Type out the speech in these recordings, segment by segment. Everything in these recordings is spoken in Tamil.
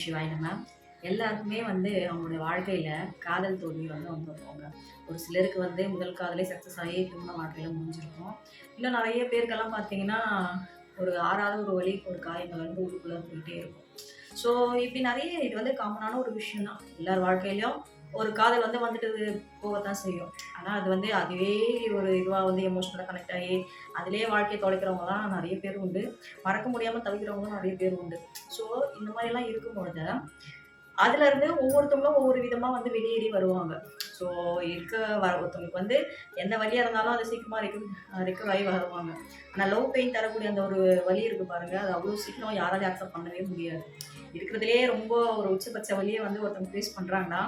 சிவாய நம. எல்லாருக்குமே அவங்களுடைய வாழ்க்கையில காதல் தோல்வி வந்துருப்பாங்க. ஒரு சிலருக்கு முதல் காதலே சக்சஸ் ஆகி திருமண வாழ்க்கையில முடிஞ்சிருக்கும். இன்னும் நிறைய பேருக்கெல்லாம் பார்த்தீங்கன்னா, ஒரு ஆறாத ஒரு வலி, ஒரு காயங்கள் உள்ளுக்குள்ள போயிட்டே இருக்கும். ஸோ இப்படி நிறைய இது காமனான ஒரு விஷயம் தான். எல்லார் வாழ்க்கையிலயும் ஒரு காதல் வந்துட்டு போகத்தான் செய்யும். ஆனா அது அதுவே ஒரு இதுவா எமோஷனலா கனெக்ட் ஆகி, அதிலேயே வாழ்க்கைய தொலைக்கிறவங்கலாம் நிறைய பேர் உண்டு. மறக்க முடியாம தவிக்கிறவங்களும் நிறைய பேர் உண்டு. ஸோ இந்த மாதிரிலாம் இருக்கும்பொழுது அதுலருந்து ஒவ்வொருத்தவங்களும் ஒவ்வொரு விதமா வெளியேறி வருவாங்க. ஸோ ஒருத்தவங்களுக்கு எந்த வலியா இருந்தாலும் அது சீக்கிரமா ரிகவர் ஆகி வருவாங்க. ஆனா லவ் பெயின் தரக்கூடிய அந்த ஒரு வலி இருக்கு பாருங்க, அது அவ்வளோ சீக்கிரம் யாராலையும் அக்செப்ட் பண்ணவே முடியாது. இருக்கிறதுலயே ரொம்ப ஒரு உச்சபட்ச வலிய ஒருத்தவங்க ஃபேஸ் பண்றாங்கன்னா,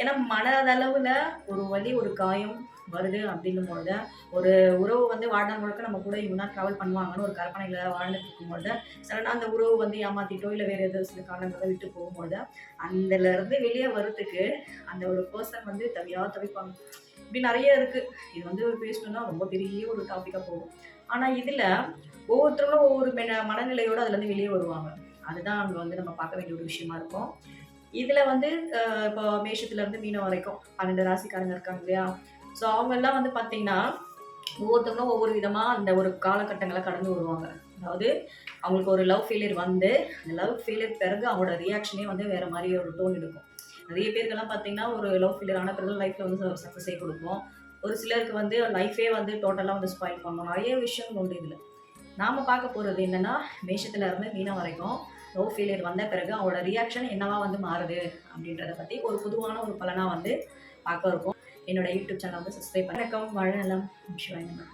ஏன்னா மனதளவுல ஒரு வலி, ஒரு காயம் வருது அப்படிங்கும்பொழுது, ஒரு உறவு வாழ்நாள் முழுக்க நம்ம கூட இவங்க தான் ட்ராவல் பண்ணுவாங்கன்னு ஒரு கற்பனையில வாழ்ந்துட்டு இருக்கும்பொழுது, சடனா அந்த உறவு ஏமாத்திட்டோ, இல்ல வேற ஏதோ சில காரணங்கள விட்டு போகும்பொழுது, அதுலருந்து வெளிய வரதுக்கு அந்த ஒரு பெர்சன் தவியா தவிப்பாங்க. இப்படி நெறைய இருக்கு. இது பேசணும்னா ரொம்ப பெரிய ஒரு டாபிக்கா போகும். ஆனா இதுல ஒவ்வொருத்தரும் ஒவ்வொரு மனநிலையோட அதுலருந்து வெளிய வருவாங்க. அதுதான் அங்க நம்ம பார்க்க வேண்டிய ஒரு விஷயமா இருக்கும். இதுல இப்போ மேஷத்துல இருந்து மீனம் வரைக்கும் 12 ராசிக்காரங்க இருக்காங்க இல்லையா? ஸோ அவங்கலாம் பார்த்தீங்கன்னா, ஒவ்வொருத்தவங்களும் ஒவ்வொரு விதமா அந்த ஒரு காலகட்டங்கள கடந்து வருவாங்க. அதாவது அவங்களுக்கு ஒரு லவ் ஃபெயிலியர் அந்த லவ் ஃபெயிலியர் பிறகு அவங்களோட ரியாக்ஷனே வேற மாரி ஒரு டோன் எடுக்கும். நெறைய பேருக்கெல்லாம் பார்த்தீங்கன்னா, ஒரு லவ் ஃபெயிலியர் ஆன பிறகு லைஃப்ல சக்சஸே குடுக்கும். ஒரு சிலருக்கு லைஃபே டோட்டலா ஸ்பாயில் பண்ணும். நெறைய விஷயங்கள் உண்டு இதுல. நாம பார்க்க போறது என்னன்னா, மேஷத்துல இருந்து மீனம் வரைக்கும் லவ் ஃபெயிலியர் வந்த பிறகு அவங்களோட ரியாக்ஷன் என்னவா மாறுது அப்படின்றத பத்தி ஒரு பொதுவான ஒரு பலனா பார்க்க இருக்கோம். என்னோட யூடியூப் சேனல் சப்ஸ்கிரைப் வணக்கம், வாழ நலம், சிவாய நம.